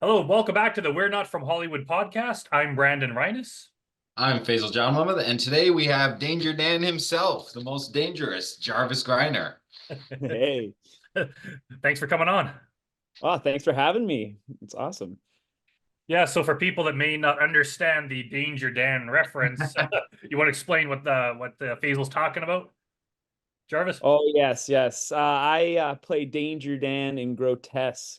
Hello, welcome back to the We're Not From Hollywood podcast. I'm Brandon Reines. I'm Faizel John Muhammad, and today we have Danger Dan himself, the most dangerous, Jarvis Greiner. Hey, Thanks for coming on. oh, thanks for having me. It's awesome. Yeah, so for people that may not understand the Danger Dan reference, you want to explain what the Faisal's talking about, Jarvis? Oh, yes, yes. I play Danger Dan in Grotesque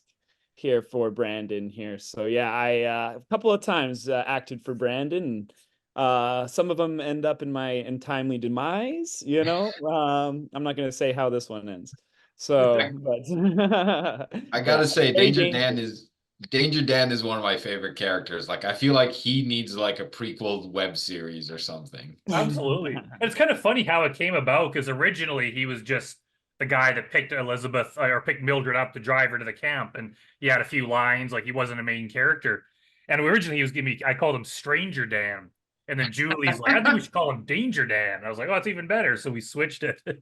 here for Brandon here. So yeah, I a couple of times acted for Brandon. And, some of them end up in my untimely demise. I'm not going to say how this one ends. So, but I yeah, gotta say, very dangerous. Danger Dan is one of my favorite characters. Like, I feel like he needs like a prequel web series or something. Absolutely. And it's kind of funny how it came about because originally he was just the guy that picked Elizabeth or picked Mildred up to drive her to the camp. And he had a few lines, like he wasn't a main character. And originally he was giving me, I called him Stranger Dan. And then Julie's like, I think we should call him Danger Dan. I was like, oh, it's even better. So we switched it. And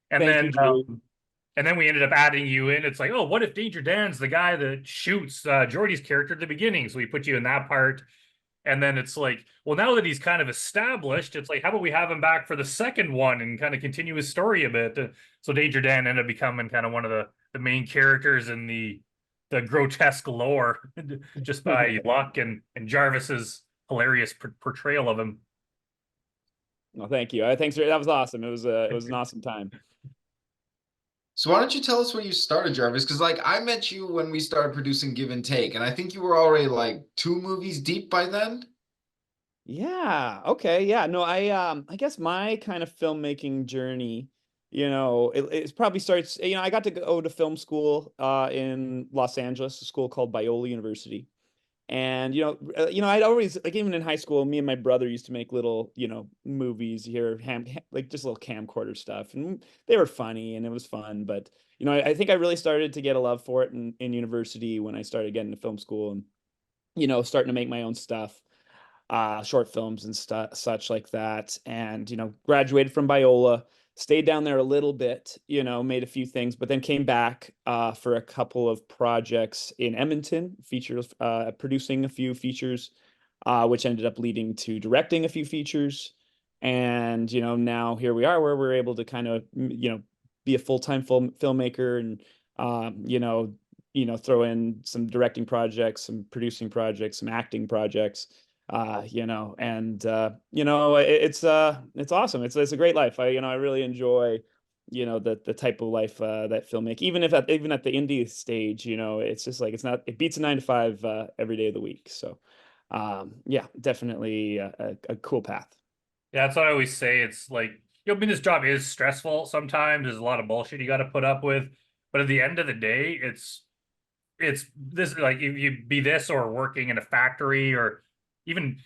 Thank you, then Julie. we ended up adding you in. It's like, oh, what if Danger Dan's the guy that shoots Jordy's character at the beginning? So we put you in that part. And then it's like, well, now that he's kind of established, it's like, how about we have him back for the second one and kind of continue his story a bit? So Danger Dan ended up becoming kind of one of the main characters in the grotesque lore, just by luck and Jarvis's hilarious portrayal of him. Well, thank you. That was awesome. It was an awesome time. So why don't you tell us where you started, Jarvis? Because like I met you when we started producing Give and Take, and I think you were already like two movies deep by then. Yeah. Okay. Yeah. No, I guess my kind of filmmaking journey, it probably starts, I got to go to film school in Los Angeles, a school called Biola University. And I'd always like even in high school, me and my brother used to make little, movies here, like just little camcorder stuff, and they were funny and it was fun. But I think I really started to get a love for it in university when I started getting to film school and starting to make my own stuff, short films and stuff such like that. And graduated from Biola, stayed down there a little bit, made a few things, but then came back for a couple of projects in Edmonton, features, producing a few features, which ended up leading to directing a few features. And now here we are, where we're able to kind of be a full-time filmmaker and throw in some directing projects, some producing projects, some acting projects, it's awesome. It's a great life. I really enjoy, the type of life that filmmaking, even at the indie stage, it's just like it beats a 9 to 5 every day of the week. So yeah, definitely a cool path. Yeah, that's what I always say. It's like, I mean, this job is stressful sometimes. There's a lot of bullshit you got to put up with. But at the end of the day, it's this like if you be this or working in a factory or even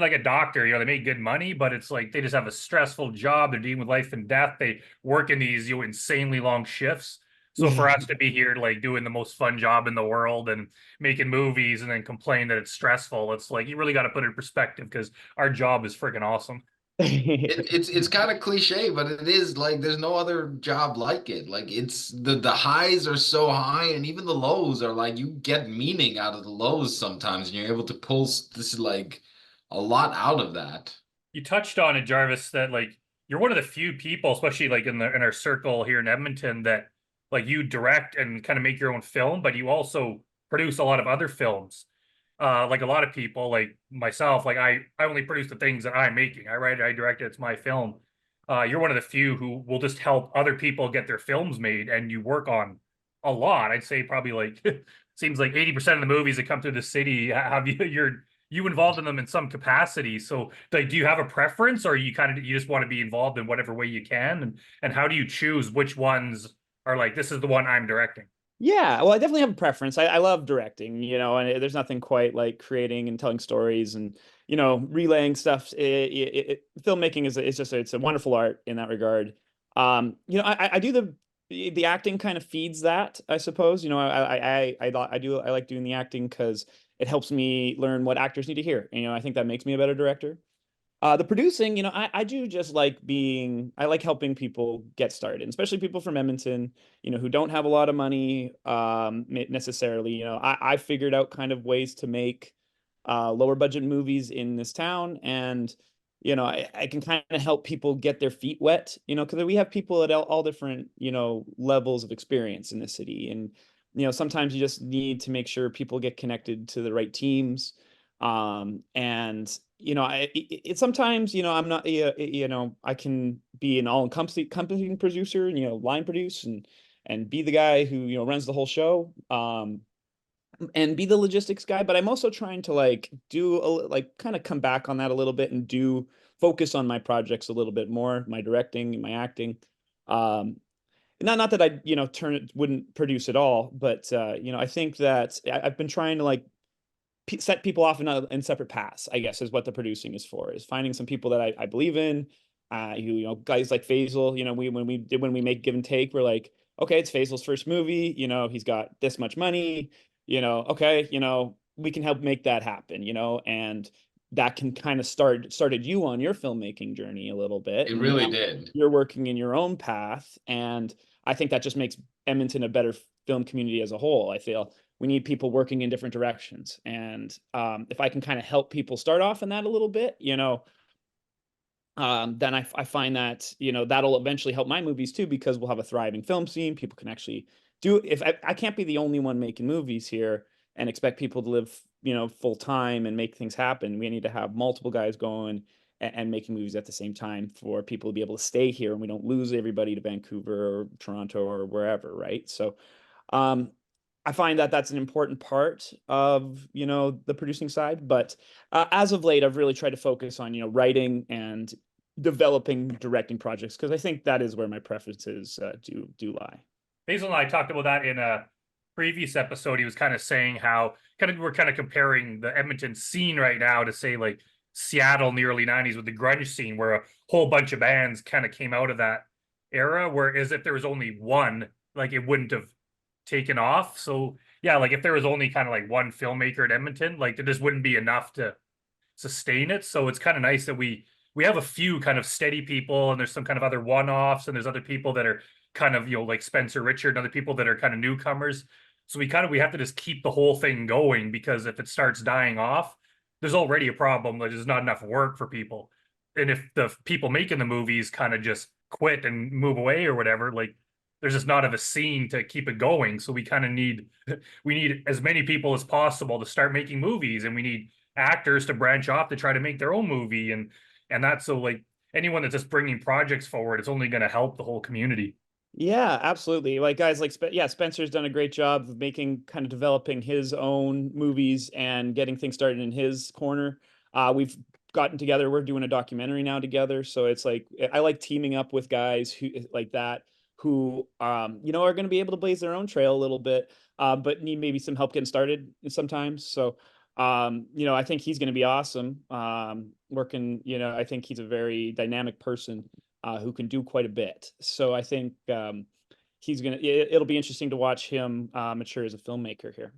like a doctor, they make good money, but it's like they just have a stressful job. They're dealing with life and death. They work in these insanely long shifts. So for us to be here like doing the most fun job in the world and making movies and then complain that it's stressful, it's like you really got to put it in perspective because our job is freaking awesome. It's kind of cliche, but it is like there's no other job like it. Like it's the highs are so high, and even the lows are like you get meaning out of the lows sometimes, and you're able to pull this like a lot out of that. You touched on it, Jarvis, that like you're one of the few people, especially like in our circle here in Edmonton, that like you direct and kind of make your own film, but you also produce a lot of other films. Like a lot of people, like myself, like I only produce the things that I'm making. I write it, I direct it, it's my film. You're one of the few who will just help other people get their films made, and you work on a lot. I'd say probably like seems like 80% of the movies that come through the city have you involved in them in some capacity. So like, do you have a preference, or you just want to be involved in whatever way you can? And how do you choose which ones are like, this is the one I'm directing? Yeah, well, I definitely have a preference. I love directing, and there's nothing quite like creating and telling stories and, relaying stuff. Filmmaking it's a wonderful art in that regard. I do the acting kind of feeds that, I suppose. I like doing the acting because it helps me learn what actors need to hear. I think that makes me a better director. The producing, I do just like I like helping people get started, especially people from Edmonton, who don't have a lot of money, necessarily. I figured out kind of ways to make lower budget movies in this town. And, I can kind of help people get their feet wet, because we have people at all different, levels of experience in the city. And, sometimes you just need to make sure people get connected to the right teams. And sometimes, I'm not, I can be an all-encompassing producer and, line produce and be the guy who, runs the whole show. And be the logistics guy, but I'm also trying to kind of come back on that a little bit and focus on my projects a little bit more, my directing and my acting. Um, not that I, wouldn't produce at all, but I think that I've been trying to set people off in separate paths, I guess, is what the producing is for, is finding some people that I believe in. Guys like Faizel, when we make Give and Take, we're like, okay, it's Faizel's first movie, he's got this much money, okay, we can help make that happen, and that can kind of started you on your filmmaking journey a little bit. It And really now did. you're working in your own path. And I think that just makes Edmonton a better film community as a whole. I feel we need people working in different directions. And if I can kind of help people start off in that a little bit, then I find that, that'll eventually help my movies too, because we'll have a thriving film scene. People can actually if I can't be the only one making movies here and expect people to live, full time and make things happen. We need to have multiple guys going and making movies at the same time for people to be able to stay here, and we don't lose everybody to Vancouver or Toronto or wherever. Right. So, um, I find that that's an important part of, the producing side. But as of late, I've really tried to focus on, writing and developing directing projects, because I think that is where my preferences do lie. Basil and I talked about that in a previous episode. He was kind of saying how we're kind of comparing the Edmonton scene right now to, say, like Seattle in the early 90s with the grunge scene, where a whole bunch of bands kind of came out of that era. Whereas if there was only one, like, it wouldn't have taken off. So yeah, like if there was only kind of like one filmmaker in Edmonton, like there just wouldn't be enough to sustain it. So it's kind of nice that we have a few kind of steady people, and there's some kind of other one-offs, and there's other people that are kind of, like Spencer Richard and other people that are kind of newcomers. So we have to just keep the whole thing going, because if it starts dying off, there's already a problem that there's not enough work for people. And if the people making the movies kind of just quit and move away or whatever, like there's just not of a scene to keep it going. So we kind of need we need as many people as possible to start making movies, and we need actors to branch off to try to make their own movie. And that's, so like anyone that's just bringing projects forward, it's only going to help the whole community. Yeah, absolutely. Like guys like Spencer's done a great job of kind of developing his own movies and getting things started in his corner. We've gotten together. We're doing a documentary now together. So it's like I like teaming up with guys who like that, who are going to be able to blaze their own trail a little bit, but need maybe some help getting started sometimes. So I think he's going to be awesome. Working, I think he's a very dynamic person who can do quite a bit. So I think it'll be interesting to watch him mature as a filmmaker here.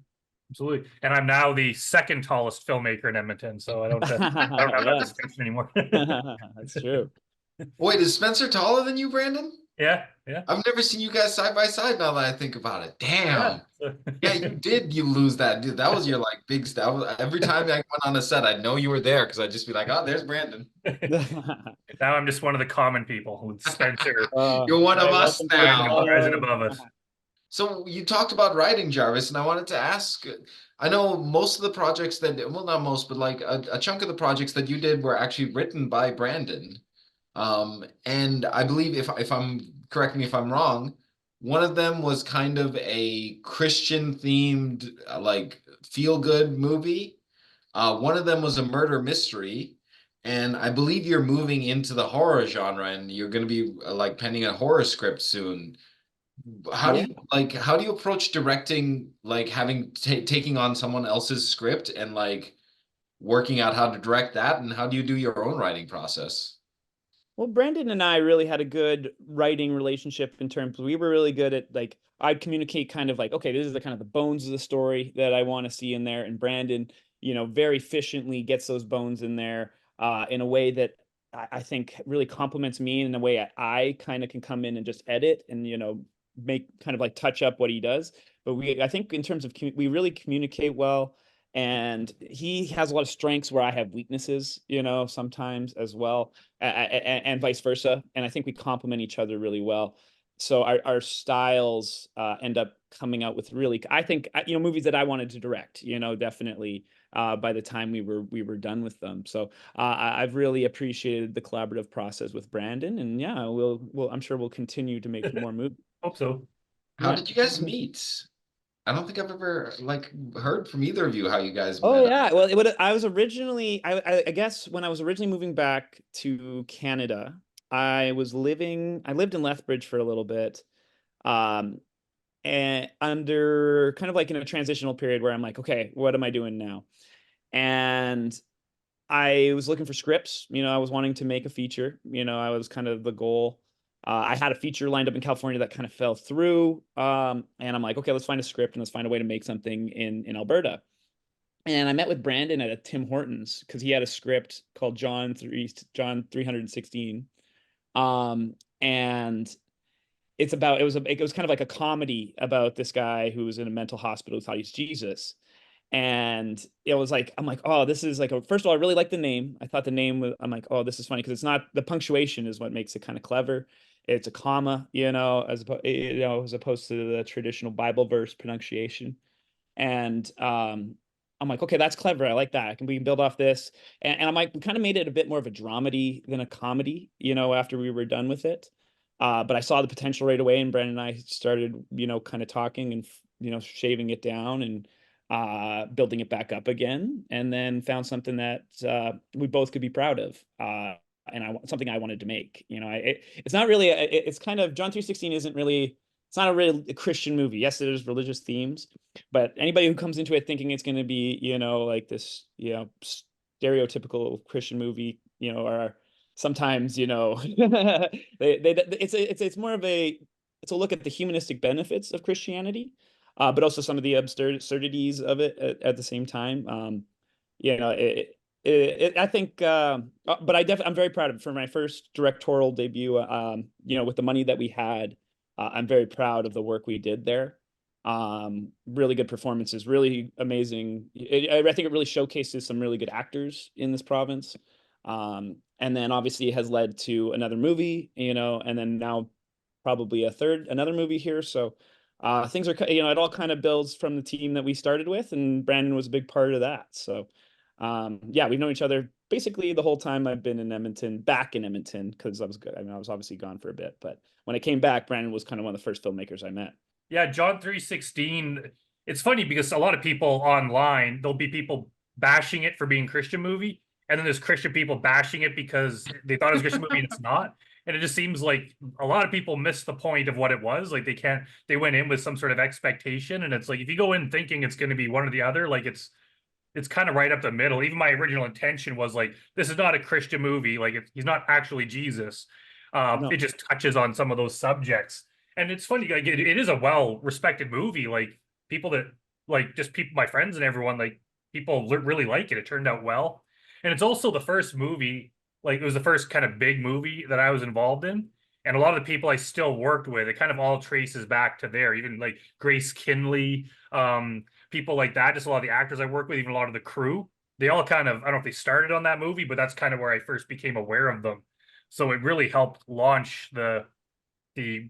Absolutely. And I'm now the second tallest filmmaker in Edmonton, so I don't have that distinction anymore. That's true. Wait, is Spencer taller than you, Brandon? Yeah. I've never seen you guys side by side now that I think about it. Damn. Yeah. Yeah, you lose that, dude. That was your like big stuff. Every time I went on a set, I'd know you were there, because I'd just be like, oh, there's Brandon. Now I'm just one of the common people with Spencer. You're one of us now. Rising above us. So you talked about writing, Jarvis, and I wanted to ask, I know most of the projects well, not most, but like a chunk of the projects that you did were actually written by Brandon. And I believe, if I'm, correct me if I'm wrong, one of them was kind of a Christian themed, like feel good movie. One of them was a murder mystery. And I believe you're moving into the horror genre, and you're going to be like penning a horror script soon. How do you approach directing, like taking on someone else's script and like working out how to direct that, and how do you do your own writing process? Well, Brandon and I really had a good writing relationship, in terms we were really good at, like, I'd communicate kind of like, okay, this is the kind of the bones of the story that I want to see in there. And Brandon, very efficiently gets those bones in there in a way that I think really complements me in the way I kind of can come in and just edit and, make kind of like touch up what he does. But I think in terms of, we really communicate well. And he has a lot of strengths where I have weaknesses, sometimes as well, and vice versa. And I think we complement each other really well. So our styles end up coming out with really, I think, movies that I wanted to direct, definitely by the time we were done with them. So I've really appreciated the collaborative process with Brandon, and yeah, I'm sure we'll continue to make more movies. Hope so. How Yeah. did you guys meet? I don't think I've ever like heard from either of you how you guys Oh met up. yeah. Well, I was originally, I guess when I was originally moving back to Canada, I lived in Lethbridge for a little bit. Um, and under kind of like in a transitional period where I'm like, okay, what am I doing now? And I was looking for scripts. I was wanting to make a feature. I was kind of the goal. I had a feature lined up in California that kind of fell through. And I'm like, okay, let's find a script and let's find a way to make something in Alberta. And I met with Brandon at a Tim Hortons because he had a script called John 316. And it was kind of like a comedy about this guy who was in a mental hospital who thought he's Jesus. And it was like, I'm like, oh, this is like first of all, I really like the name. I thought the name was, I'm like, oh, this is funny because it's not, the punctuation is what makes it kind of clever. It's a comma, as opposed to the traditional Bible verse pronunciation. And I'm like, okay, that's clever. I like that. We can build off this. And I'm like, we kind of made it a bit more of a dramedy than a comedy, after we were done with it. But I saw the potential right away, and Brandon and I started, kind of talking and, shaving it down and building it back up again, and then found something that we both could be proud of. And something I wanted to make. It's not really, it's kind of, John 3:16 isn't really, it's not a really Christian movie. Yes, there's religious themes, but anybody who comes into it thinking it's going to be, like this, stereotypical Christian movie, or sometimes, it's more of it's a look at the humanistic benefits of Christianity, but also some of the absurdities of it at the same time. You know, I think, but I'm very proud of it for my first directorial debut. With the money that we had, I'm very proud of the work we did there. Really good performances, really amazing. I think it really showcases some really good actors in this province. And then obviously it has led to another movie, and then now probably another movie here. So things are, it all kind of builds from the team that we started with, and Brandon was a big part of that. So yeah, we've known each other basically the whole time I've been back in Edmonton, because I was good. I mean, I was obviously gone for a bit, but when I came back, Brandon was kind of one of the first filmmakers I met. Yeah, John 3:16. It's funny because a lot of people online, there'll be people bashing it for being a Christian movie, and then there's Christian people bashing it because they thought it was a Christian movie and it's not. And it just seems like a lot of people miss the point of what it was. Like they went in with some sort of expectation, and it's like if you go in thinking it's going to be one or the other, like it's kind of right up the middle. Even my original intention was like, this is not a Christian movie. Like he's not actually Jesus. No. It just touches on some of those subjects. And it's funny, like it is a well-respected movie. Like people that like just people, my friends and everyone, like people really like it. It turned out well. And it's also the first movie, like it was the first kind of big movie that I was involved in. And a lot of the people I still worked with, it kind of all traces back to there. Even like Grace Kinley, people like that, just a lot of the actors I work with, even a lot of the crew, they all kind of, I don't know if they started on that movie, but that's kind of where I first became aware of them. So it really helped launch the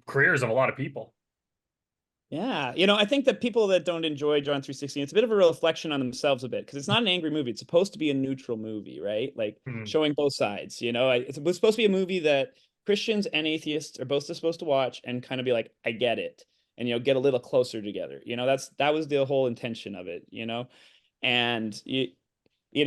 careers of a lot of people. Yeah, I think that people that don't enjoy John 3:16, it's a bit of a reflection on themselves a bit, because it's not an angry movie. It's supposed to be a neutral movie, right? Like showing both sides. It's supposed to be a movie that Christians and atheists are both supposed to watch and kind of be like, I get it, and get a little closer together. That was the whole intention of it. And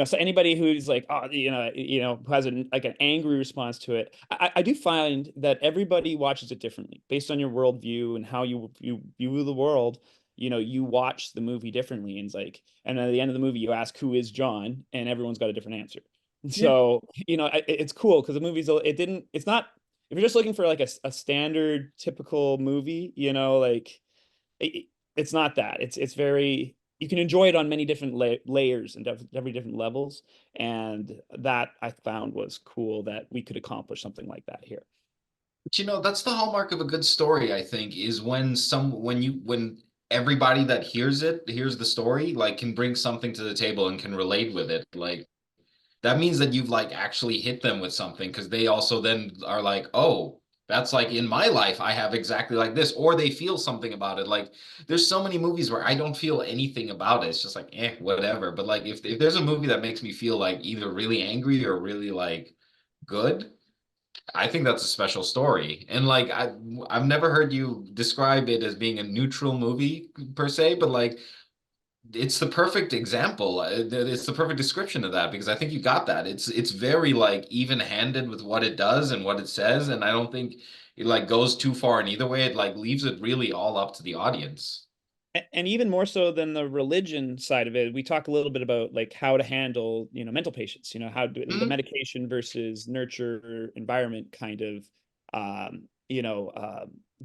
so anybody who's like, oh, who has like an angry response to it, I do find that everybody watches it differently based on your worldview and how you view the world. You watch the movie differently, and it's like, and at the end of the movie, you ask who is John, and everyone's got a different answer. So it's cool because the movie's it's not, if you're just looking for like a standard typical movie, like it's not that. It's very you can enjoy it on many different layers and every different levels. And that I found was cool that we could accomplish something like that here. But that's the hallmark of a good story, I think, is when everybody that hears the story, like can bring something to the table and can relate with it. Like that means that you've like actually hit them with something because they also then are like, oh, that's like in my life, I have exactly like this, or they feel something about it. Like there's so many movies where I don't feel anything about it. It's just like, whatever. But like if there's a movie that makes me feel like either really angry or really like good, I think that's a special story. And like I've never heard you describe it as being a neutral movie per se, but like it's the perfect example. It's the perfect description of that because I think you got that. It's very like even-handed with what it does and what it says, and I don't think it like goes too far in either way. It like leaves it really all up to the audience. And even more so than the religion side of it, we talk a little bit about like how to handle, mental patients, how to, the Mhm. medication versus nurture environment kind of,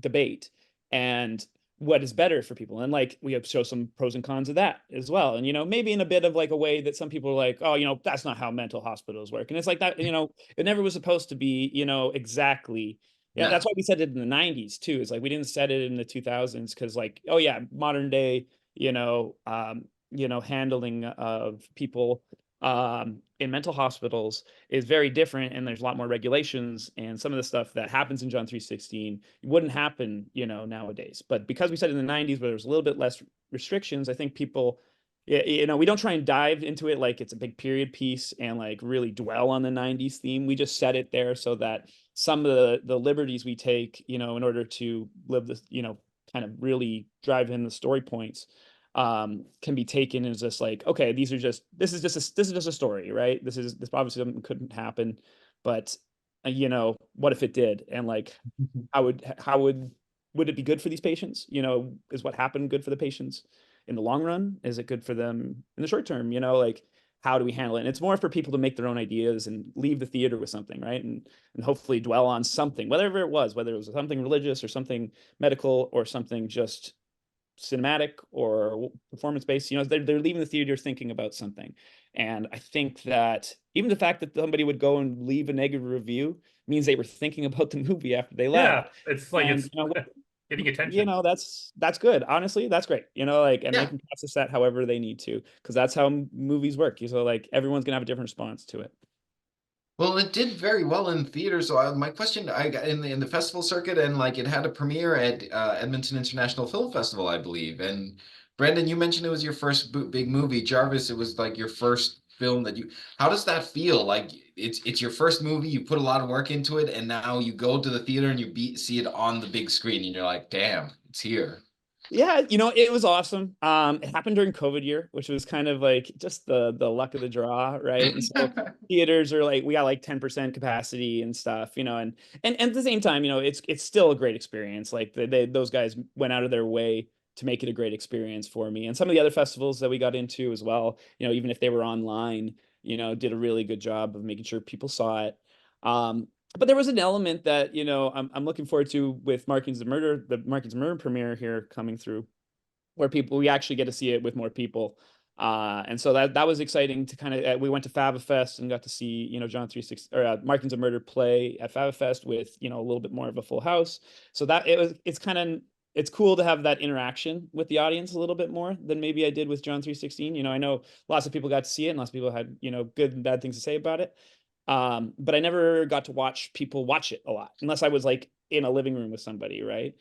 debate, and what is better for people. And like we have show some pros and cons of that as well. And, maybe in a bit of like a way that some people are like, oh, that's not how mental hospitals work. And it's like that, it never was supposed to be, exactly. Yeah, that's No. why we said it in the 90s too. Is like we didn't set it in the 2000s because like, oh yeah, modern day, handling of people in mental hospitals is very different, and there's a lot more regulations, and some of the stuff that happens in John 3:16 wouldn't happen, nowadays. But because we said in the 90s where there's a little bit less restrictions, I think people, we don't try and dive into it like it's a big period piece and like really dwell on the 90s theme. We just set it there so that some of the liberties we take, in order to live this, kind of really drive in the story points, can be taken as just like, okay, this is just a story, right? This obviously couldn't happen, but what if it did? And like, would it be good for these patients? Is what happened good for the patients in the long run? Is it good for them in the short term? Like, how do we handle it? And it's more for people to make their own ideas and leave the theater with something, right? And hopefully dwell on something, whatever it was, whether it was something religious or something medical or something just cinematic or performance based. They're leaving the theater thinking about something. And I think that even the fact that somebody would go and leave a negative review means they were thinking about the movie after they Yeah, left. it's like And it's getting attention. that's good. Honestly, that's great. Like, and they Yeah. can process that however they need to, because that's how movies work. So like everyone's gonna have a different response to it. Well, it did very well in theaters. So my question, I got in the festival circuit, and like it had a premiere at Edmonton International Film Festival, I believe. And Brandon, you mentioned it was your first big movie. Jarvis, it was like your first film that you. How does that feel? Like it's your first movie. You put a lot of work into it, and now you go to the theater and see it on the big screen, and you're like, damn, it's here. Yeah, it was awesome. It happened during COVID year, which was kind of like just the luck of the draw, right? And so theaters are like we got like 10% capacity and stuff, and at the same time, it's still a great experience. Like those guys went out of their way to make it a great experience for me. And some of the other festivals that we got into as well, even if they were online, did a really good job of making sure people saw it. But there was an element that I'm looking forward to with the Markings of Murder premiere here coming through, where we actually get to see it with more people, and so that was exciting to kind of. We went to Fava Fest and got to see John 360 or Markings of Murder play at Fava Fest with a little bit more of a full house. So it's cool to have that interaction with the audience a little bit more than maybe I did with John 316. I know lots of people got to see it and lots of people had good and bad things to say about it. But I never got to watch people watch it a lot unless I was like in a living room with somebody, right?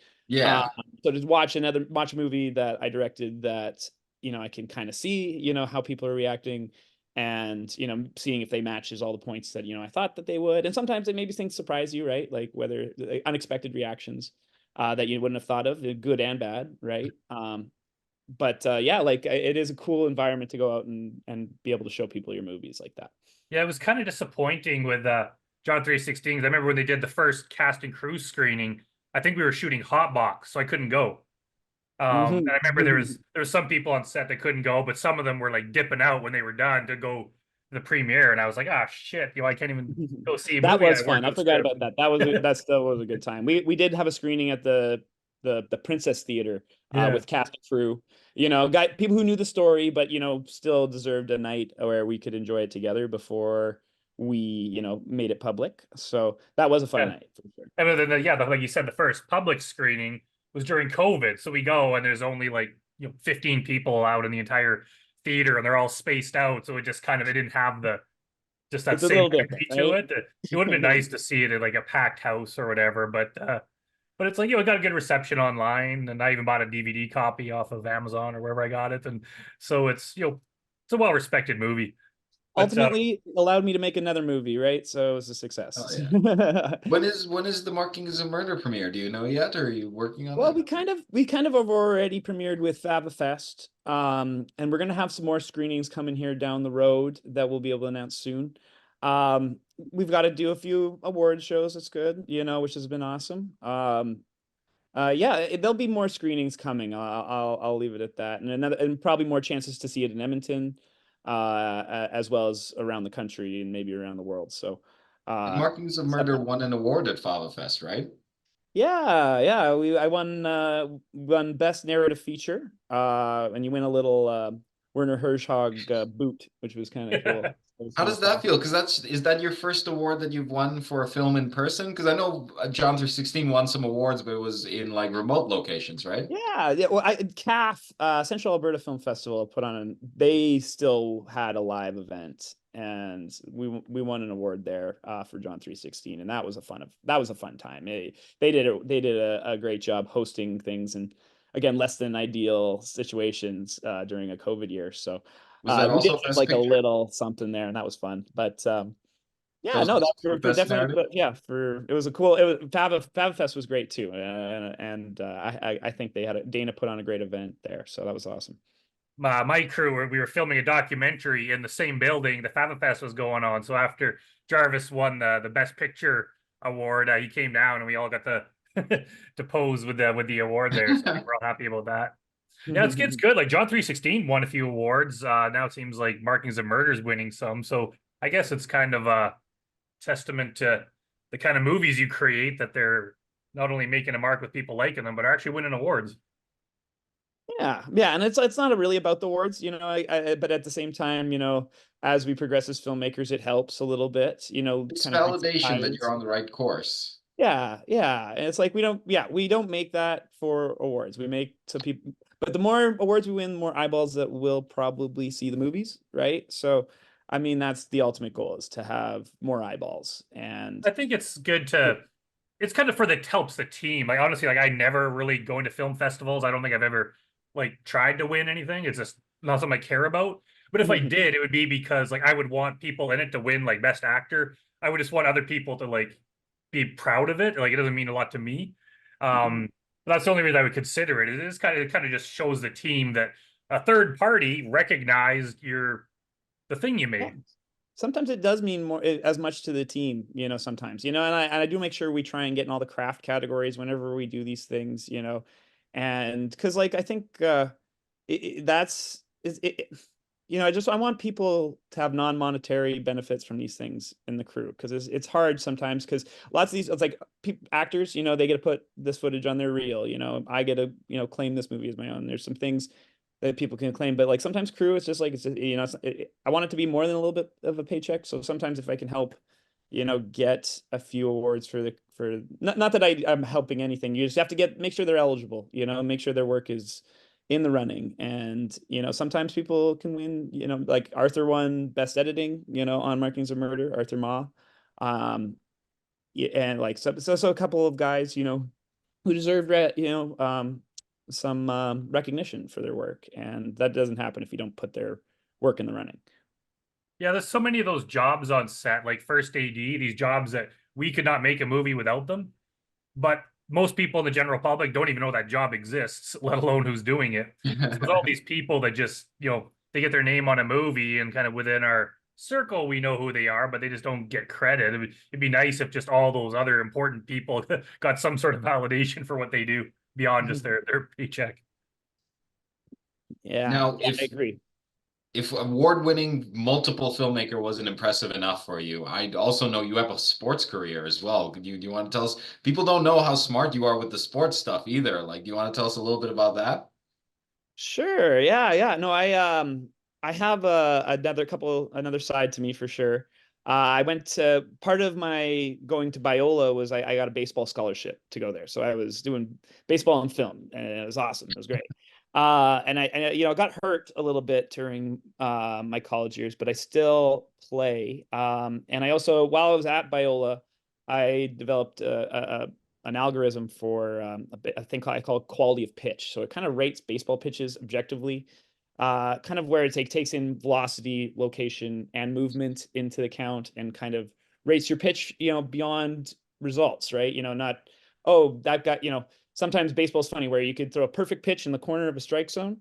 Um, Yeah. so to watch a movie that I directed that, I can kind of see, how people are reacting and, seeing if they matches all the points that, I thought that they would. And sometimes it maybe things surprise you, right? Like whether like, unexpected reactions that you wouldn't have thought of, good and bad, right? But yeah, like it is a cool environment to go out and be able to show people your movies like that. Yeah, it was kind of disappointing with John 3:16. I remember when they did the first cast and crew screening, I think we were shooting hot box, so I couldn't go. And I remember Mhm. there was some people on set that couldn't go, but some of them were like dipping out when they were done to go to the premiere, and I was like, ah, shit, I can't even go see a That movie was I fun. worked I on forgot script. about that. That still was a good time. We did have a screening at the the Princess Theater Yeah. with cast and crew. People who knew the story, but still deserved a night where we could enjoy it together before we made it public. So that was a fun Yeah. night for sure. And then like you said, the first public screening was during COVID. So we go and there's only like 15 people allowed in the entire theater, and they're all spaced out. So it just kind of it didn't have the just that It's a same little different, energy to right? it. It would have been nice to see it at like a packed house or whatever, but it's like it got a good reception online, and I even bought a DVD copy off of Amazon or wherever I got it, and so it's it's a well respected movie. But Ultimately allowed me to make another movie, right? So it was a Oh success. yeah. When is the Markings of Murder premiere? Do you know yet, or are you working on Well, that? we kind of have already premiered with FabaFest, and we're gonna have some more screenings coming here down the road that we'll be able to announce soon. We've got to do a few award shows. It's good, which has been awesome. Yeah, there'll be more screenings coming. I'll leave it at that, and probably more chances to see it in Edmonton, as well as around the country and maybe around the world. So, And uh, Markings of Murder won an award at Fava Fest, right? yeah. I won best narrative feature. And you win a little Werner Herzog boot, which was kind of cool. It was How kind of does that fun. feel? Because is that your first award that you've won for a film in person? Because I know John 316 won some awards, but it was in like remote locations, right? Yeah. Well, CAF, Central Alberta Film Festival, put on they still had a live event, and we won an award there for John 316, and that was a fun time. They did a great job hosting things, and again, less than ideal situations during a COVID year. So Was that we did also get Best like a Picture? little something there, and that was fun. But yeah, Those no, that for for Best definitely, Narrative? but yeah, it was a cool. It was Fab Fest was great too, and I think Dana put on a great event there, so that was awesome. my crew, we were filming a documentary in the same building the Fava Fest was going on. So after Jarvis won the Best Picture award, he came down and we all got to to pose with the award there. So we're all happy about that. Yeah, it's good. Like John 316 won a few awards. Now it seems like Markings of Murder's winning some. So I guess it's kind of a testament to the kind of movies you create, that they're not only making a mark with people liking them, but are actually winning awards. Yeah, and it's not really about the awards, but at the same time, as we progress as filmmakers, it helps a little bit, It's kind of grease the validation that you're tires. on the right course. Yeah, and it's like we don't make that for awards. We make so people, but the more awards we win, the more eyeballs that will probably see the movies, right? So, I mean, that's the ultimate goal, is to have more eyeballs, and I think it's good to it's kind of for the helps the team. Like honestly, like I never really go into film festivals. I don't think I've ever like tried to win anything. It's just not something I care about. But if I did, it would be because like I would want people in it to win like best actor. I would just want other people to like be proud of it. Like it doesn't mean a lot to me. But that's the only reason I would consider it. It kind of just shows the team that a third party recognized the thing you yeah. made. Sometimes it does mean more as much to the team, sometimes, and I do make sure we try and get in all the craft categories whenever we do these things, and because like I think that's I want people to have non-monetary benefits from these things in the crew, because it's hard sometimes, because lots of these, it's like actors, they get to put this footage on their reel, I get to claim this movie as my own. There's some things that people can claim, but like sometimes crew, it's just like I want it to be more than a little bit of a paycheck. So sometimes if I can help get a few awards for not that I'm helping anything, you just have to make sure they're eligible, make sure their work is in the running. And sometimes people can win, like Arthur won best editing, on Markings of Murder, Arthur Ma. Yeah, and like so a couple of guys, who deserved some recognition for their work, and that doesn't happen if you don't put their work in the running. Yeah, there's so many of those jobs on set, like first AD, these jobs that we could not make a movie without them. But most people in the general public don't even know that job exists, let alone who's doing it. So there's all these people that just, they get their name on a movie, and kind of within our circle, we know who they are, but they just don't get credit. It'd be nice if just all those other important people got some sort of validation for what they do beyond just their paycheck. Yeah, Now, I agree. if award-winning multiple filmmaker wasn't impressive enough for you, I also know you have a sports career as well. Do you want to tell us? People don't know how smart you are with the sports stuff either. Like, do you want to tell us a little bit about that? Sure. Yeah, yeah. No, I have another side to me for sure. I went to part of my going to Biola was I got a baseball scholarship to go there. So I was doing baseball and film and it was awesome. It was great. And I got hurt a little bit during my college years, but I still play. And I also while I was at Biola, I developed an algorithm for a thing I call quality of pitch. So it kind of rates baseball pitches objectively, kind of where takes in velocity, location, and movement into account, and kind of rates your pitch, beyond results, right? Not oh that got Sometimes baseball's funny where you could throw a perfect pitch in the corner of a strike zone,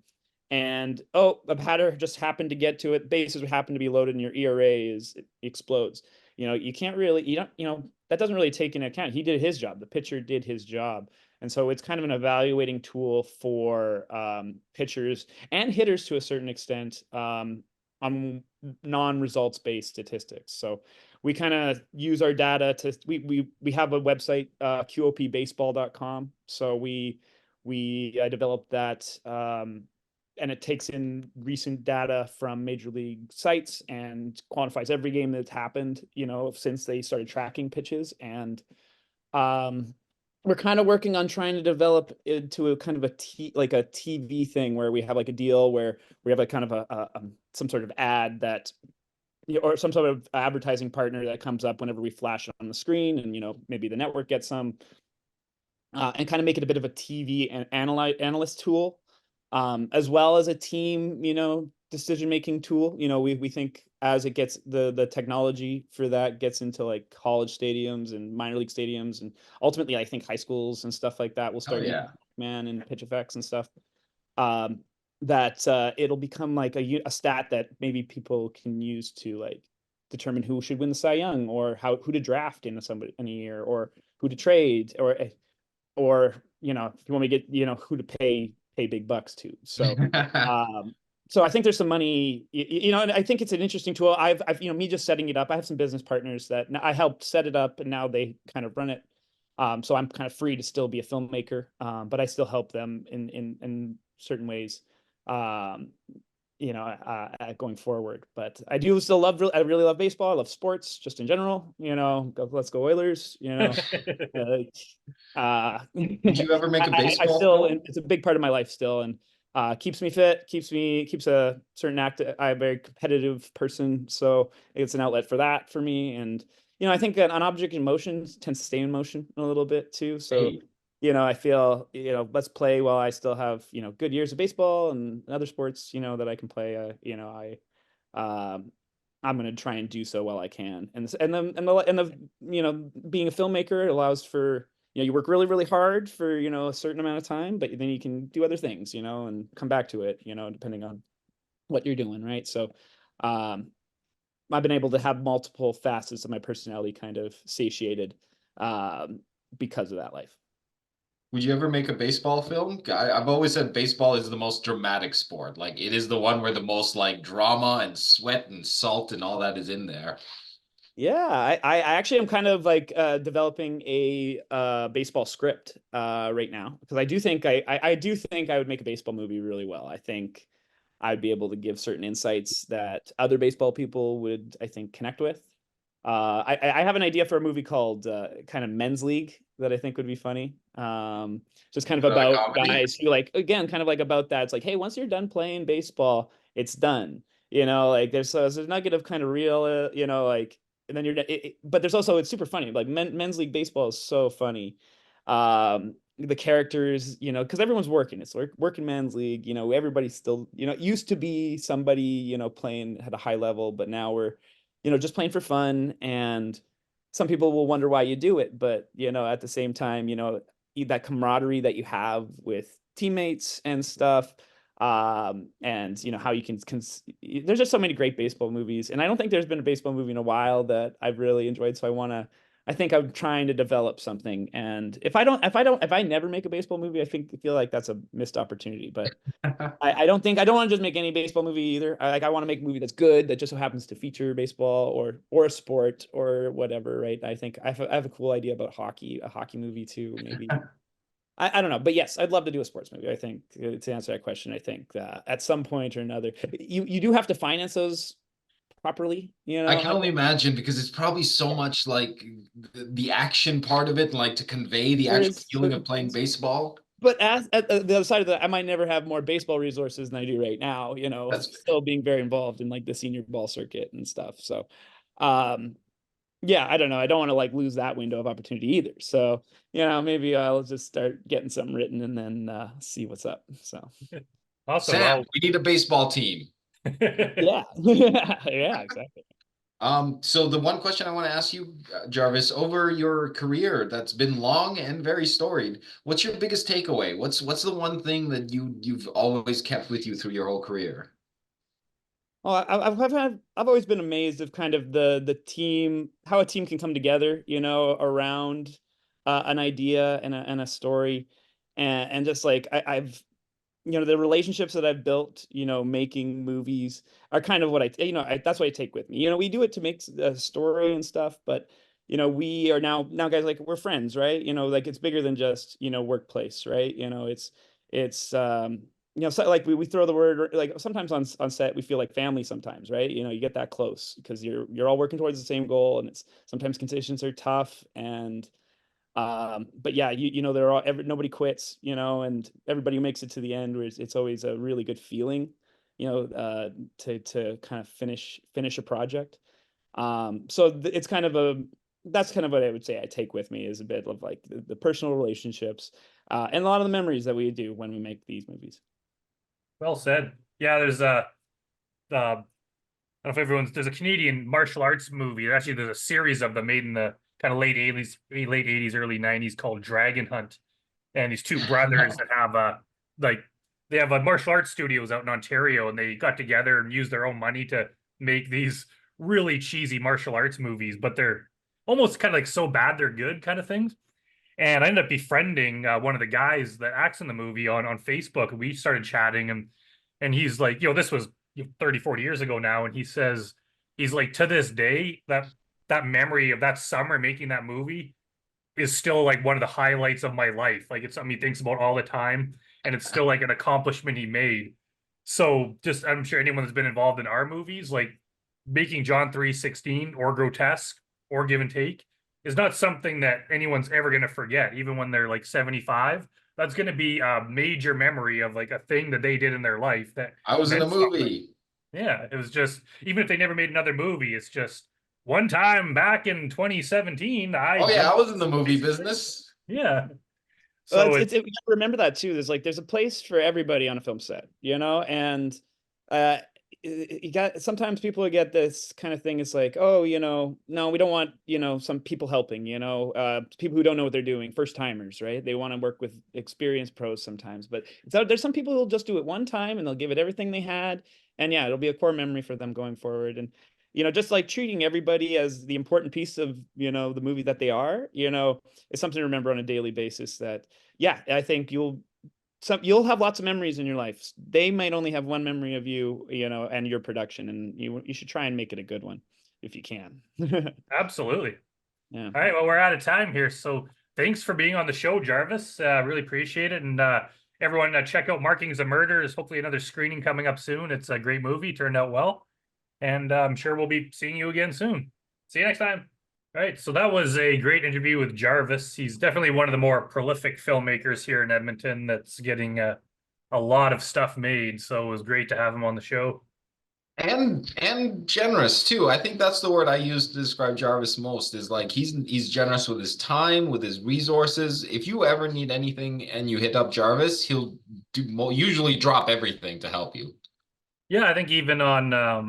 and oh, a batter just happened to get to it, bases happen to be loaded, and your ERA it explodes. You can't really, you don't, that doesn't really take into account. He did his job. The pitcher did his job. And so it's kind of an evaluating tool for pitchers and hitters to a certain extent on non-results based statistics. So we kind of use our data to we have a website qopbaseball.com. So we developed that and it takes in recent data from major league sites and quantifies every game that's happened, since they started tracking pitches. And we're kind of working on trying to develop into a kind of like a TV thing where we have like a deal where we have like kind of some sort of ad that or some sort of advertising partner that comes up whenever we flash it on the screen, and maybe the network gets some, and kind of make it a bit of a TV and analyst tool, as well as a team, decision-making tool. We think as it gets the technology for that gets into like college stadiums and minor league stadiums, and ultimately I think high schools and stuff like that will Oh start using yeah. man and pitch effects and stuff. That it'll become like a stat that maybe people can use to like determine who should win the Cy Young, or who to draft in a year, or who to trade, or if you want me to get who to pay big bucks to. So so I think there's some money, and I think it's an interesting tool. I've me just setting it up, I have some business partners that I helped set it up, and now they kind of run it. So I'm kind of free to still be a filmmaker, but I still help them in certain ways, um, going forward. But I do still I really love baseball. I love sports just in general. Let's go Oilers. Would you ever make a I baseball still, film? it's a big part of my life still, and keeps me fit, keeps a certain I'm a very competitive person, so it's an outlet for that for me. And I think that an object in motion tends to stay in motion a little bit too. So Hey, I feel let's play while I still have good years of baseball and other sports that I can play. I'm going to try and do so while I can. And being a filmmaker, it allows for you work really, really hard for a certain amount of time, but then you can do other things, and come back to it, depending on what you're doing, right? So um, I've been able to have multiple facets of my personality kind of satiated um, because of that life. would you ever make a baseball film? I've always said baseball is the most dramatic sport. Like it is the one where the most like drama and sweat and salt and all that is in there. Yeah, I actually am kind of like developing a baseball script right now, because I do think I would make a baseball movie really well. I think I'd be able to give certain insights that other baseball people would, I think, connect with. I have an idea for a movie called kind of Men's League that I think would be funny. Just kind of Another about comedy. guys who like, again, kind of like about that. It's like, hey, once you're done playing baseball, it's done. Like there's a nugget of kind of real, like, and then but there's also, it's super funny. Like Men's League baseball is so funny. The characters, because everyone's working. It's working Men's League. Everybody's still, it used to be somebody, playing at a high level, but now we're just playing for fun. And some people will wonder why you do it, but at the same time, that camaraderie that you have with teammates and stuff, and how you can there's just so many great baseball movies, and I don't think there's been a baseball movie in a while that I've really enjoyed. So I want to I think I'm trying to develop something. And if I never make a baseball movie, I feel like that's a missed opportunity. But I don't want to just make any baseball movie either. I want to make a movie that's good that just so happens to feature baseball or a sport or whatever, right? I think I have a cool idea about hockey, a hockey movie too, maybe. I don't know, but yes, I'd love to do a sports movie. I think to answer that question, I think at some point or another, you do have to finance those properly, you I know. can only imagine because it's probably so much like the action part of it, like to convey the There actual is feeling of certain playing things, baseball. but as at the other side of that, I might never have more baseball resources than I do right now, you know, That's still being very involved in like the senior ball circuit and stuff. So, um, yeah, I don't know. I don't want to like lose that window of opportunity either. So, you know, maybe I'll just start getting something written and then see what's up. So, Awesome. Sam, Well, we need a baseball team. yeah, yeah, exactly. So the one question I want to ask you, Jarvis, over your career that's been long and very storied, what's your biggest takeaway? What's the one thing that you've always kept with you through your whole career? Well, I've always been amazed of kind of the team, how a team can come together, you know, around an idea and a story, and just like I've you know the relationships that I've built, you know, making movies are kind of what that's what I take with me. You know, we do it to make a story and stuff, but you know, we are now guys like we're friends, right? You know, like it's bigger than just you know workplace, right? You know, it's you know so like we throw the word like sometimes on set we feel like family sometimes, right? You know, you get that close because you're all working towards the same goal, and it's sometimes conditions are tough and but yeah, you know, nobody quits, you know, and everybody makes it to the end where it's always a really good feeling, you know, to kind of finish a project. So it's kind of that's kind of what I would say I take with me is a bit of like the personal relationships, and a lot of the memories that we do when we make these movies. well said. Yeah, there's I don't know if there's a Canadian martial arts movie. Actually, there's a series of them made in the kind of late 80s, early 90s called Dragon Hunt. And these two brothers that have like they have a martial arts studios out in Ontario, and they got together and used their own money to make these really cheesy martial arts movies, but they're almost kind of like so bad they're good kind of things. And I ended up befriending one of the guys that acts in the movie on Facebook. We started chatting, and he's like, this was 30, 40 years ago now. And he says, he's like, to this day, that memory of that summer making that movie is still like one of the highlights of my life. Like it's something he thinks about all the time, and it's still like an accomplishment he made. So just I'm sure anyone that's been involved in our movies, like making John 3:16 or Grotesque or Give and Take is not something that anyone's ever going to forget, even when they're like 75. That's going to be a major memory of like a thing that they did in their life that I was in a meant something. movie. Yeah, it was just even if they never made another movie, it's just one time back in 2017, I Oh yeah, jumped I was in the movie ice cream. business. Yeah. Well, So you gotta remember that too. There's a place for everybody on a film set, you know, and uh, you got sometimes people get this kind of thing. It's like, oh, you know, no, we don't want, you know, some people helping, you know, people who don't know what they're doing, first timers, right? They want to work with experienced pros sometimes, but there's some people who'll just do it one time and they'll give it everything they had, and yeah, it'll be a core memory for them going forward. And you know, just like treating everybody as the important piece of, you know, the movie that they are, you know, it's something to remember on a daily basis that yeah, I think you'll have lots of memories in your life. They might only have one memory of you, you know, and your production, and you should try and make it a good one if you can. absolutely. Yeah. All right. Well, we're out of time here. So thanks for being on the show, Jarvis. Really appreciate it. And everyone, check out Markings of Murder. There's hopefully another screening coming up soon. It's a great movie. Turned out well. And I'm sure we'll be seeing you again soon. See you next time. All right. So that was a great interview with Jarvis. He's definitely one of the more prolific filmmakers here in Edmonton that's getting a lot of stuff made. So it was great to have him on the show. And generous too. I think that's the word I use to describe Jarvis most is like he's generous with his time, with his resources. If you ever need anything and you hit up Jarvis, he'll usually drop everything to help you. Yeah, I think even on I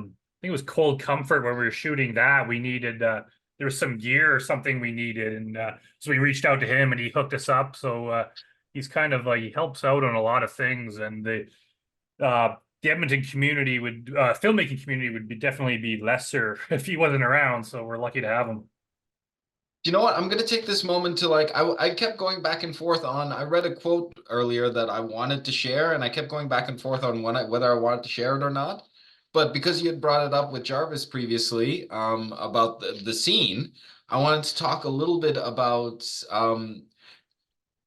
think it was Cold Comfort where we were shooting that, we needed there was some gear or something we needed, and so we reached out to him and he hooked us up. So he's kind of like he helps out on a lot of things, and the Edmonton community would filmmaking community would definitely be lesser if he wasn't around. So we're lucky to have him. You know what? I'm gonna take this moment to like I kept going back and forth on I read a quote earlier that I wanted to share, and I kept going back and forth on whether I wanted to share it or not. But because you had brought it up with Jarvis previously, about the scene, I wanted to talk a little bit about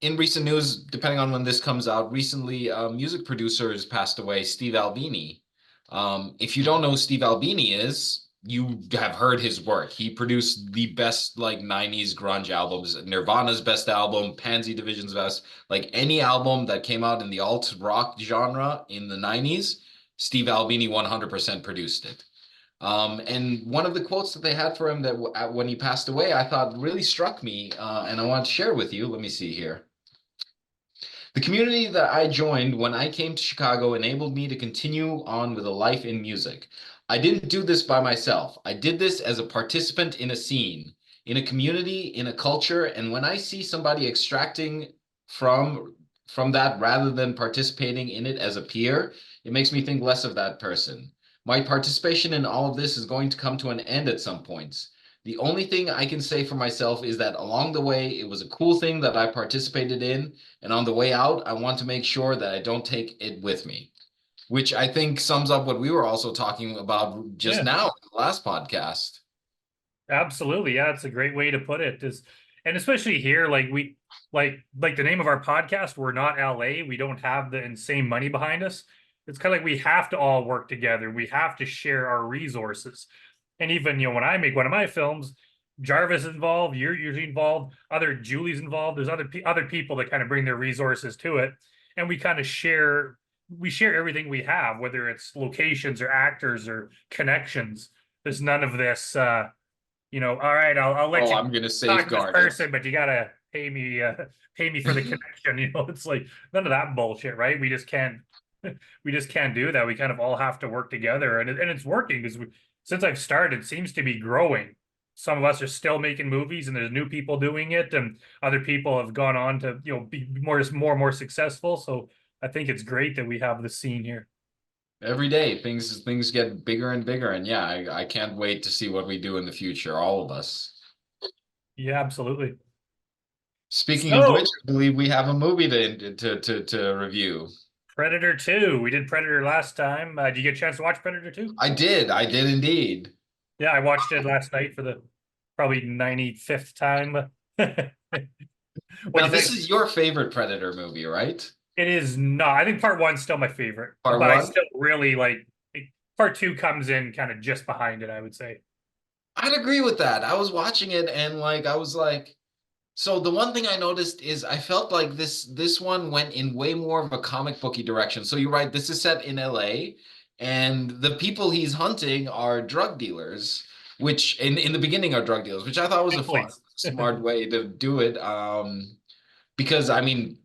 in recent news, depending on when this comes out, recently music producer has passed away, Steve Albini. If you don't know who Steve Albini is, you have heard his work. He produced the best like 90s grunge albums, Nirvana's best album, Pansy Division's best, like any album that came out in the alt rock genre in the 90s, Steve Albini 100% produced it. And one of the quotes that they had for him that when he passed away, I thought really struck me, and I want to share with you. Let me see here. The community that I joined when I came to Chicago enabled me to continue on with a life in music. I didn't do this by myself. I did this as a participant in a scene, in a community, in a culture, and when I see somebody extracting from from that rather than participating in it as a peer, it makes me think less of that person. My participation in all of this is going to come to an end at some points. The only thing I can say for myself is that along the way, it was a cool thing that I participated in, and on the way out, I want to make sure that I don't take it with me, which I think sums up what we were also talking about just Yeah. now in the last podcast. Absolutely. Yeah, it's a great way to put it. Is and especially here, like we like the name of our podcast, we're not LA. We don't have the insane money behind us. It's kind of like we have to all work together. We have to share our resources. And even, when I make one of my films, Jarvis is involved, you're usually involved, other Julie's involved. There's other people that kind of bring their resources to it. And we kind of share everything we have, whether it's locations or actors or connections. There's none of this all right, I'll let Oh, you I'm gonna talk to this safeguard it. person, but you gotta pay me for the connection. It's like none of that bullshit, right? We just can't do that. We kind of all have to work together, and it's working because since I've started, it seems to be growing. Some of us are still making movies, and there's new people doing it, and other people have gone on to be more successful. So I think it's great that we have the scene here. Every day, things get bigger and bigger, and yeah, I can't wait to see what we do in the future, all of us. Yeah, absolutely. Speaking of which, So I believe we have a movie to review. Predator 2. We did Predator last time. Did you get a chance to watch Predator 2? I did indeed. Yeah, I watched it last night for the probably 95th time. What do Now, you this think? is your favorite Predator movie, right? It is not. I think part one's still my favorite, Part but I one? still really like part two comes in kind of just behind it, I would say. I'd agree with that. I was watching it and like I was like, so the one thing I noticed is I felt like this one went in way more of a comic booky direction. So you're right, this is set in LA, and the people he's hunting are drug dealers, which in the beginning are drug dealers, which I thought was a fun, Please. smart way to do it. Because I mean,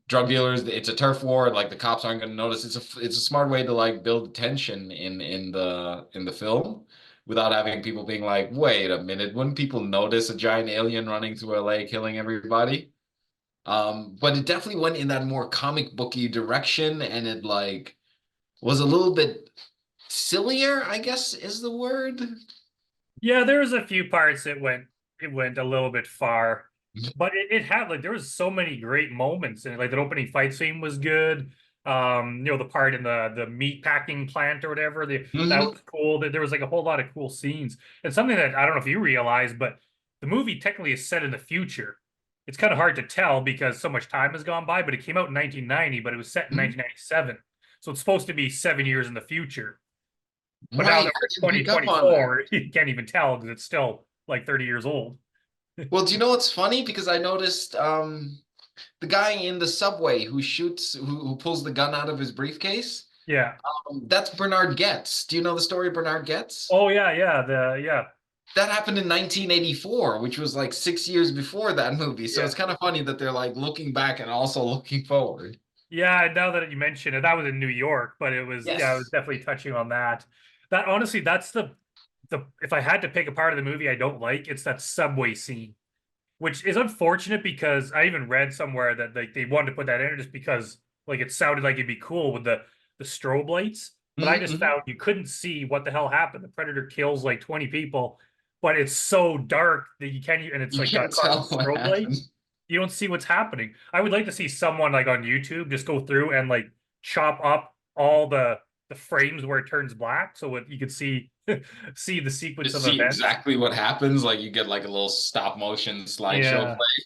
drug dealers, it's a turf war, like the cops aren't going to notice. It's a smart way to like build tension in the film without having people being like, wait a minute, wouldn't people notice a giant alien running through LA killing everybody? But it definitely went in that more comic booky direction, and it like was a little bit sillier, I guess is the word. Yeah, there was a few parts it went a little bit far, but it had like there was so many great moments and like the opening fight scene was good. The part in the meat packing plant or whatever, that Mhm. was cool. There was like a whole lot of cool scenes. And something that I don't know if you realize, but the movie technically is set in the future. It's kind of hard to tell because so much time has gone by, but it came out in 1990, but it was set in 1997. So it's supposed to be 7 years in the future. But now Right, that I we're didn't pick up on that. 2024, you can't even tell because it's still like 30 years old. Well, do you know what's funny? Because I noticed the guy in the subway who shoots, who pulls the gun out of his briefcase. Yeah. That's Bernard Getz. Do you know the story of Bernard Getz? Oh yeah. That happened in 1984, which was like 6 years before that movie. So Yeah. it's kind of funny that they're like looking back and also looking forward. Yeah, now that you mention it, that was in New York, but it was Yes. definitely touching on that. That honestly, that's the if I had to pick a part of the movie I don't like, it's that subway scene, which is unfortunate because I even read somewhere that like they wanted to put that in just because like it sounded like it'd be cool with the strobe lights, but I just Mm-hmm. found you couldn't see what the hell happened. The predator kills like 20 people, but it's so dark that you can't and it's You like got can't tell constant what strobe happened. lights. You don't see what's happening. I would like to see someone like on YouTube just go through and like chop up all the frames where it turns black so you could see see the To sequence of see events. exactly what happens. Like you get like a little stop motion slideshow Yeah. play.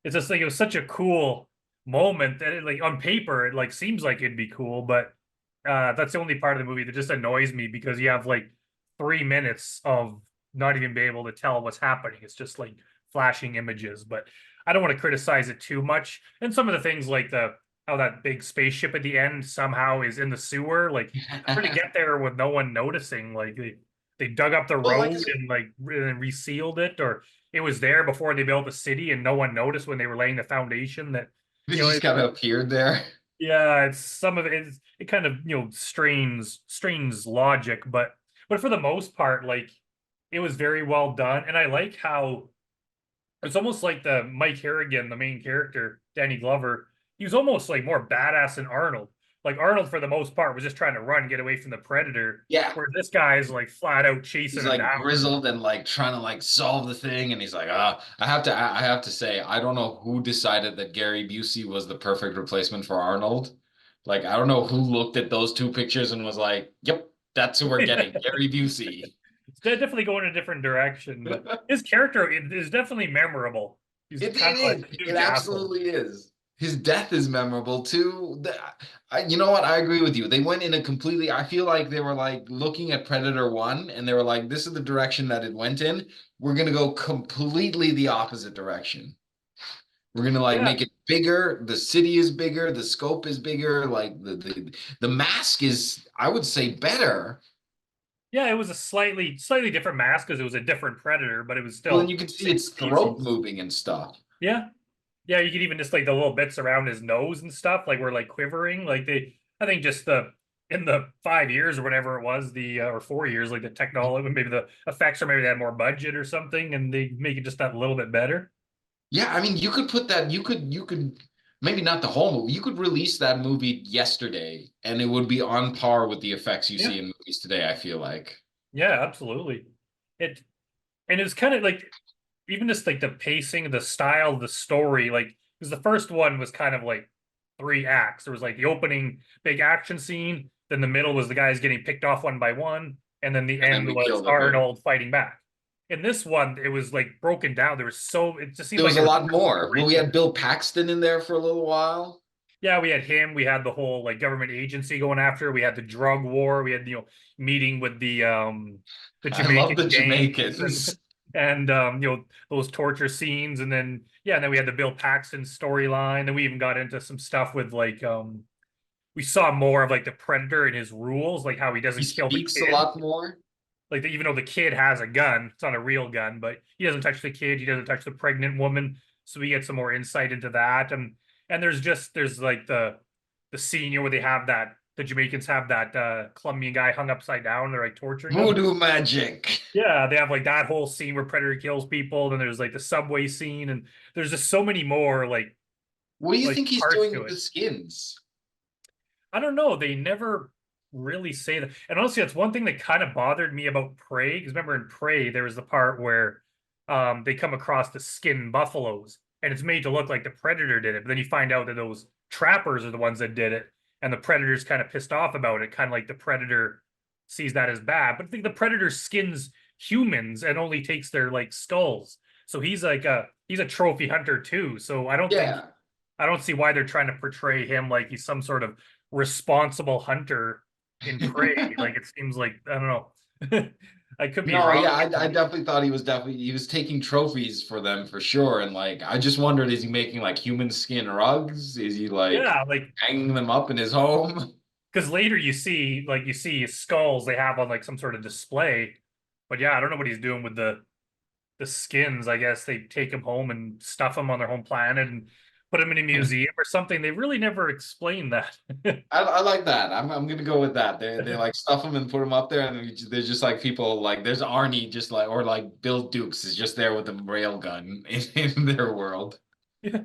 It's just like it was such a cool moment that it, like on paper it like seems like it'd be cool, but that's the only part of the movie that just annoys me because you have like 3 minutes of not even being able to tell what's happening. It's just like flashing images, but I don't want to criticize it too much. And some of the things like the how that big spaceship at the end somehow is in the sewer, like how did it get there with no one noticing? Like they dug up the Well, like road and like resealed it, or it was there before they built the city and no one noticed when they were laying the foundation that it just kind of appeared there. yeah, it's some of it is it kind of strains logic, but for the most part, like it was very well done. And I like how it's almost like the Mike Harrigan, the main character, Danny Glover, he was almost like more badass than Arnold. Like Arnold, for the most part, was just trying to run, get away from the predator, Yeah. where this guy is like flat out He's chasing him like down. grizzled and like trying to like solve the thing, and he's like, I have to say, I don't know who decided that Gary Busey was the perfect replacement for Arnold. Like, I don't know who looked at those two pictures and was like, yep, that's who we're getting, Gary Busey. They're definitely going a different direction, but his character is definitely memorable. He's It kind of is. a It huge asshole. absolutely is. His death is memorable too. You know what? I agree with you. They went in a completely, I feel like they were like looking at Predator 1 and they were like, this is the direction that it went in. We're going to go completely the opposite direction. We're going to like Yeah, make it bigger. The city is bigger. The scope is bigger. Like the mask is, I would say, better. yeah, it was a slightly different mask because it was a different predator, but it was Well, and still you can see same its throat species. moving and stuff. Yeah, yeah, you could even just like the little bits around his nose and stuff, like were like quivering. Like I think just the in the 5 years or whatever it was, the or 4 years, like the technology, maybe the effects, or maybe they had more budget or something, and they make it just that little bit better. Yeah, I mean, you could put that, you could, maybe not the whole movie. You could release that movie yesterday and it would be on par with the effects you Yeah, see in movies today, I feel like. yeah, absolutely. It and it's kind of like even just like the pacing, the style, the story, like because the first one was kind of like 3 acts. There was like the opening big action scene, then the middle was the guys getting picked off one by one, and then the And then end we was killed everyone. Arnold fighting back. In this one, it was like broken down. There was so it just seemed There like was a there was lot so much more. more Well, we into had it. Bill Paxton in there for a little while. Yeah, we had him. We had the whole like government agency going after. We had the drug war. We had meeting with the I love the Jamaican gangs Jamaicans. and those torture scenes, and then yeah, and then we had the Bill Paxton storyline. Then we even got into some stuff with like we saw more of like the Predator and his rules, like how he He doesn't kill the speaks a kid. lot more. Like even though the kid has a gun, it's not a real gun, but he doesn't touch the kid. He doesn't touch the pregnant woman. So we get some more insight into that. And there's like the scene where they have that the Jamaicans have that Colombian guy hung upside down. They're like torturing him. Voodoo magic. Yeah, they have like that whole scene where Predator kills people. Then there's like the subway scene, and there's just so many more What do you like think he's parts doing to with it. the skins? I don't know. They never really say that. And honestly, that's one thing that kind of bothered me about Prey. Because remember in Prey, there was the part where they come across the skinned buffaloes, and it's made to look like the Predator did it. But then you find out that those trappers are the ones that did it, and the Predator's kind of pissed off about it, kind of like the Predator sees that as bad. But I think the Predator skins humans and only takes their like skulls. So he's a trophy hunter too. So Yeah. I don't see why they're trying to portray him like he's some sort of responsible hunter in Prey. Like it seems like I don't know. I could be No, wrong. yeah, I definitely thought he was taking trophies for them for sure. And like, I just wondered, is he making like human skin rugs? Is he like Yeah, like hanging them up in his home? because later you see his skulls they have on like some sort of display. But yeah, I don't know what he's doing with the skins. I guess they take him home and stuff him on their home planet and put him in a museum or something. They really never explain that. I like that. I'm gonna go with that. They like stuff them and put them up there, and there's just like people like there's Arnie just like or like Bill Dukes is just there with a rail gun in their world. Yeah.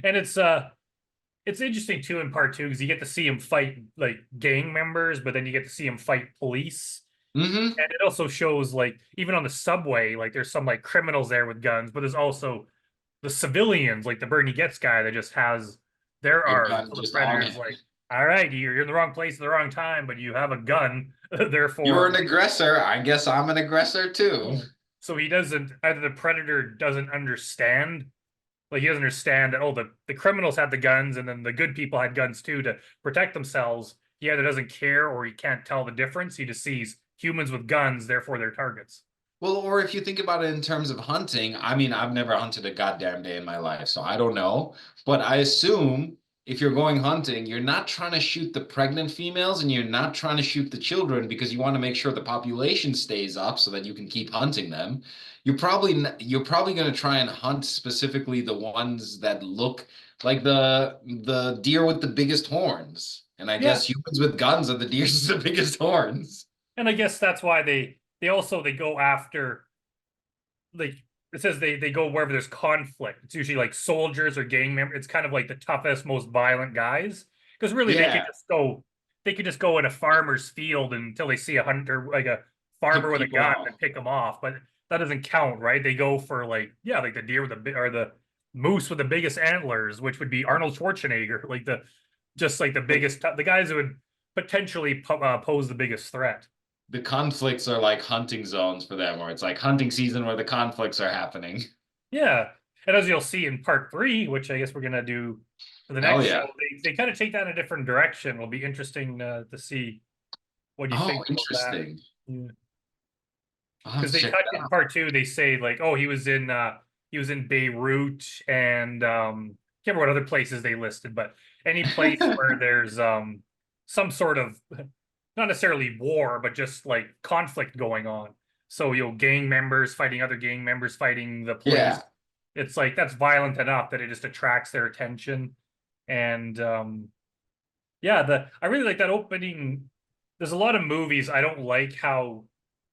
And it's interesting too in part two because you get to see him fight like gang members, but then you get to see him fight police. Hmm. And it also shows like even on the subway, like there's some like criminals there with guns, but there's also the civilians, like the Bernie Getz guy that just has their A arms. gun So the just on predator's him. like, all right, you're in the wrong place at the wrong time, but you have a gun, You're an therefore. aggressor. I guess I'm an aggressor too. Yeah. So he doesn't either the predator doesn't understand, like he doesn't understand that oh the criminals had the guns and then the good people had guns too to protect themselves. He either doesn't care or he can't tell the difference. He just sees humans with guns, therefore they're targets. Well, or if you think about it in terms of hunting, I mean, I've never hunted a goddamn day in my life, so I don't know. But I assume if you're going hunting, you're not trying to shoot the pregnant females and you're not trying to shoot the children because you want to make sure the population stays up so that you can keep hunting them. You're probably going to try and hunt specifically the ones that look like the deer with the biggest horns. And I Yeah, guess humans with guns are the deers with the biggest horns. and I guess that's why they also they go after like it says they go wherever there's conflict. It's usually like soldiers or gang members. It's kind of like the toughest, most violent guys. Because really Yeah, they could just go in a farmer's field until they see a hunter like a farmer pick with a people gun off. and pick them off. But that doesn't count, right? They go for like yeah, like the deer with the or the moose with the biggest antlers, which would be Arnold Schwarzenegger, like the just like the biggest the guys who would potentially pose the biggest threat. The conflicts are like hunting zones for them, where it's like hunting season where the conflicts are happening. Yeah. And as you'll see in part three, which I guess we're gonna do for the Hell next show, yeah. they kind of take that in a different direction. It'll be interesting to see what you Oh, think about that. interesting. I'll have Because to they check cut that in out. part two, they say like, oh, he was in Beirut and can't remember what other places they listed, but any place where there's some sort of not necessarily war, but just like conflict going on. So gang members fighting other gang members fighting the police. Yeah. It's like that's violent enough that it just attracts their attention. And yeah, the I really like that opening. There's a lot of movies I don't like how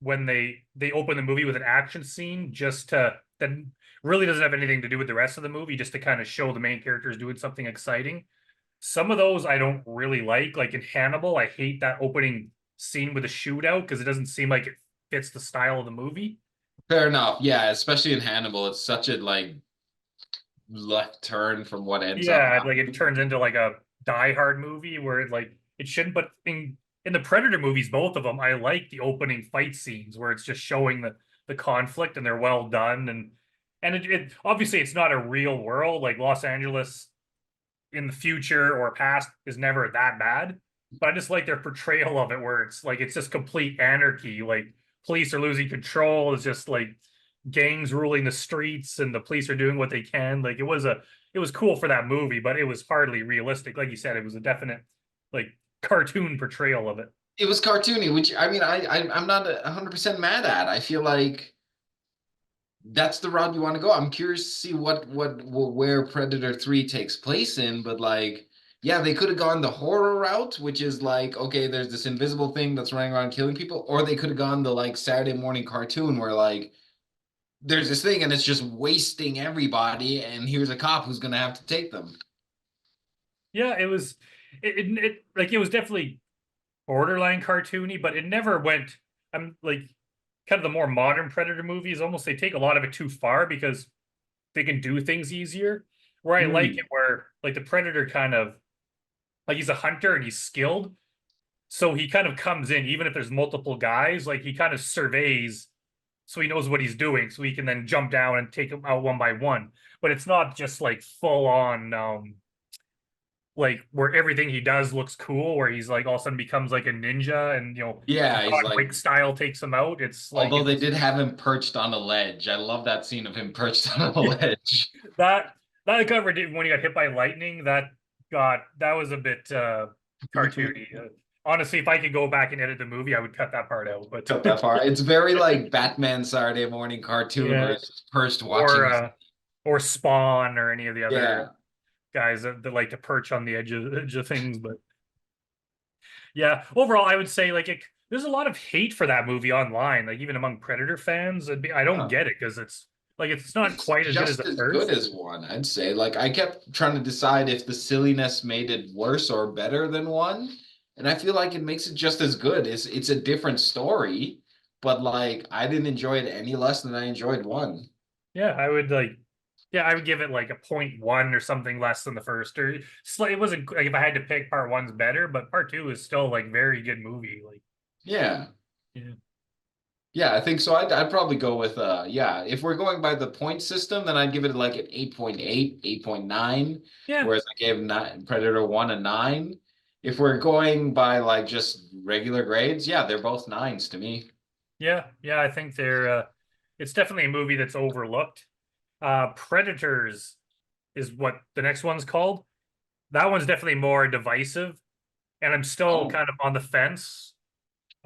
when they open the movie with an action scene just to that really doesn't have anything to do with the rest of the movie, just to kind of show the main characters doing something exciting. Some of those I don't really like in Hannibal, I hate that opening scene with a shootout because it doesn't seem like it fits the style of the movie. Fair enough. Yeah, especially in Hannibal, it's such a like left turn from what ends up Yeah, like it happening. turns into like a Die Hard movie where it shouldn't. But in the Predator movies, both of them, I like the opening fight scenes where it's just showing the conflict and they're well done and it obviously it's not a real world like Los Angeles in the future or past is never that bad. But I just like their portrayal of it where it's like it's just complete anarchy. Like police are losing control. It's just like gangs ruling the streets and the police are doing what they can. Like it was cool for that movie, but it was hardly realistic. Like you said, it was a definite like cartoon portrayal of it. It was cartoony, which I mean, I'm not 100% mad at. I feel like that's the route you want to go. I'm curious to see where Predator 3 takes place in, but like yeah, they could have gone the horror route, which is like, okay, there's this invisible thing that's running around killing people, or they could have gone the like Saturday morning cartoon where like there's this thing and it's just wasting everybody, and here's a cop who's gonna have to take them. Yeah, it was it like it was definitely borderline cartoony, but it never went. I'm like kind of the more modern Predator movies. Almost they take a lot of it too far because they can do things easier. Where I like it, Mm. where like the Predator kind of like he's a hunter and he's skilled, so he kind of comes in even if there's multiple guys. Like he kind of surveys, so he knows what he's doing, so he can then jump down and take them out one by one. But it's not just like full on like where everything he does looks cool, where he's like all of a sudden becomes like a ninja and Yeah, he's John like, Wick style takes him out. It's like although they it's did have him perched on a ledge. I love that scene of him perched on a ledge. that that cover did when he got hit by lightning. That was a bit cartoony. Honestly, if I could go back and edit the movie, I would cut that part out. But Cut that far. It's very like Batman Saturday morning cartoon where yeah, it's just perched or watching. uh, or Spawn or any of the other Yeah. guys that like to perch on the edge of things. But yeah, overall, I would say there's a lot of hate for that movie online, like even among Predator fans. I don't Huh. get it because it's not It's quite as good as just the as good first. as one, I'd say. Like I kept trying to decide if the silliness made it worse or better than one. and I feel like it makes it just as good. It's a different story, but like I didn't enjoy it any less than I enjoyed one. Yeah, I would like. Yeah, I would give it like a 0.1 or something less than the first. Or it wasn't like if I had to pick part one's better, but part two is still like very good movie. Like, Yeah. yeah, Yeah, I think so. I'd probably go with yeah, if we're going by the point system, then I'd give it like an 8.8, 8.9, yeah, whereas I gave Predator 1 a 9. If we're going by like just regular grades, yeah, they're both nines to me. yeah. I think they're. It's definitely a movie that's overlooked. Predators is what the next one's called. That one's definitely more divisive, and I'm still Oh. kind of on the fence.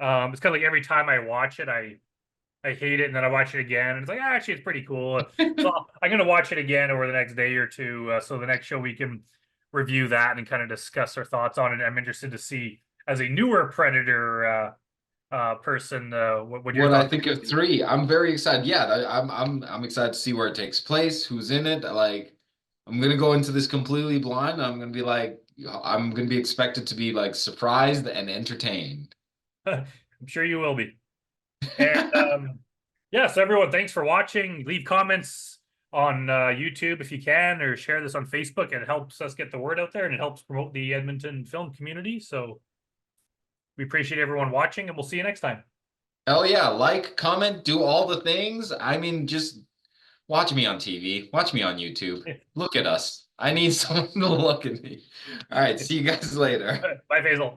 It's kind of like every time I watch it, I hate it, and then I watch it again, and it's like, actually, it's pretty cool. So I'm gonna watch it again over the next day or two. So the next show we can review that and kind of discuss our thoughts on it. I'm interested to see as a newer Predator person, what your What I thoughts think would of be. three, I'm very excited. Yeah, I'm excited to see where it takes place, who's in it. Like, I'm gonna go into this completely blind. I'm gonna be like, I'm gonna be expected to be like surprised and entertained. I'm sure you will be. And yeah, so everyone, thanks for watching. Leave comments on YouTube if you can, or share this on Facebook. It helps us get the word out there and it helps promote the Edmonton film community. So we appreciate everyone watching, and we'll see you next time. Hell yeah, like, comment, do all the things. I mean, just watch me on TV, watch me on YouTube. Look at us. I need someone to look at me. All right, see you guys later. Bye, Faizel.